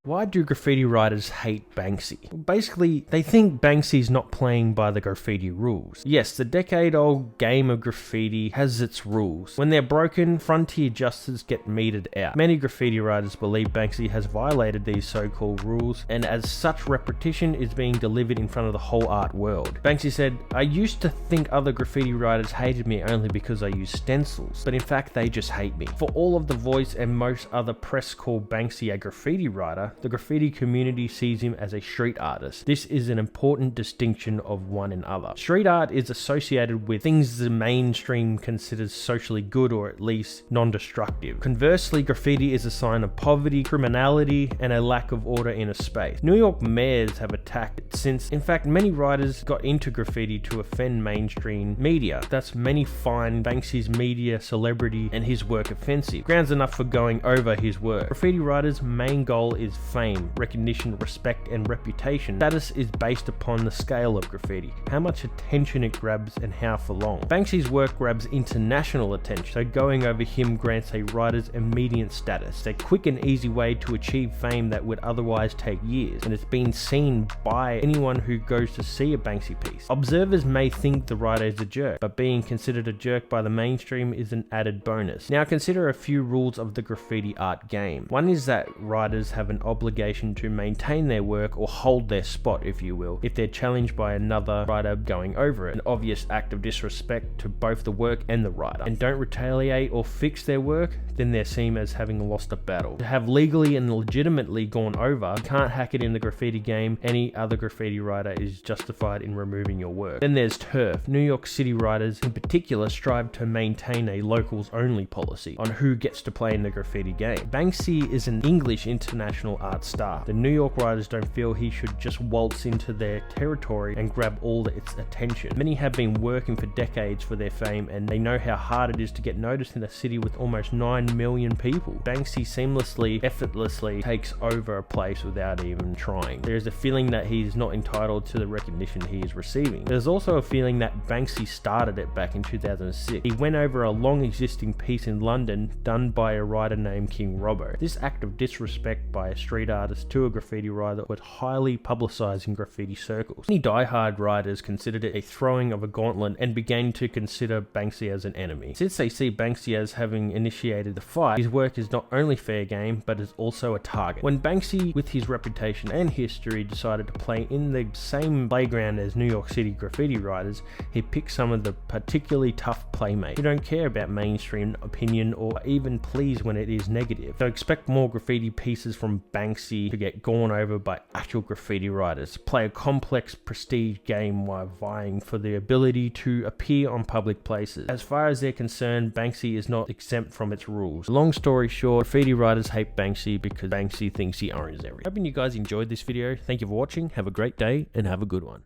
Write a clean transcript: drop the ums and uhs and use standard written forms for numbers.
Why do graffiti writers hate Banksy? Well, basically, they think Banksy's not playing by the graffiti rules. Yes, the decade-old game of graffiti has its rules. When they're broken, frontier justice get meted out. Many graffiti writers believe Banksy has violated these so-called rules, and as such, repetition is being delivered in front of the whole art world. Banksy said, "I used to think other graffiti writers hated me only because I use stencils, but in fact they just hate me. For all of the Voice and most other press call Banksy a graffiti writer, the graffiti community sees him as a street artist. This is an important distinction of one another. Street art is associated with things the mainstream considers socially good or at least non-destructive. Conversely, graffiti is a sign of poverty, criminality, and a lack of order in a space. New York mayors have attacked it since, in fact, many writers got into graffiti to offend mainstream media. Thus, many find Banksy's media, celebrity, and his work offensive. Grounds enough for going over his work. Graffiti writers' main goal is fame, recognition, respect, and reputation. Status is based upon the scale of graffiti, how much attention it grabs and how for long. Banksy's work grabs international attention, so going over him grants a writer's immediate status. It's a quick and easy way to achieve fame that would otherwise take years, and it's been seen by anyone who goes to see a Banksy piece. Observers may think the writer is a jerk, but being considered a jerk by the mainstream is an added bonus. Now consider a few rules of the graffiti art game. One is that writers have an obligation to maintain their work or hold their spot, if you will, if they're challenged by another writer going over it. An obvious act of disrespect to both the work and the writer, and don't retaliate or fix their work, then they're seen as having lost a battle. To have legally and legitimately gone over, you can't hack it in the graffiti game. Any other graffiti writer is justified in removing your work. Then there's turf. New York City writers in particular strive to maintain a locals only policy on who gets to play in the graffiti game. Banksy is an English international art star. The New York writers don't feel he should just waltz into their territory and grab all its attention. Many have been working for decades for their fame, and they know how hard it is to get noticed in a city with almost 9 million people. Banksy seamlessly, effortlessly takes over a place without even trying. There is a feeling that he is not entitled to the recognition he is receiving. There's also a feeling that Banksy started it back in 2006. He went over a long existing piece in London done by a writer named King Robbo. This act of disrespect by a street artist to a graffiti writer was highly publicized in graffiti circles. Many diehard writers considered it a throwing of a gauntlet and began to consider Banksy as an enemy. Since they see Banksy as having initiated the fight, his work is not only fair game, but is also a target. When Banksy, with his reputation and history, decided to play in the same playground as New York City graffiti writers, he picked some of the particularly tough playmates who don't care about mainstream opinion or even please when it is negative. So expect more graffiti pieces from Banksy to get gone over by actual graffiti writers. Play a complex prestige game while vying for the ability to appear on public places. As far as they're concerned, Banksy is not exempt from its rules. Long story short, graffiti writers hate Banksy because Banksy thinks he owns everything. Hoping you guys enjoyed this video. Thank you for watching. Have a great day and have a good one.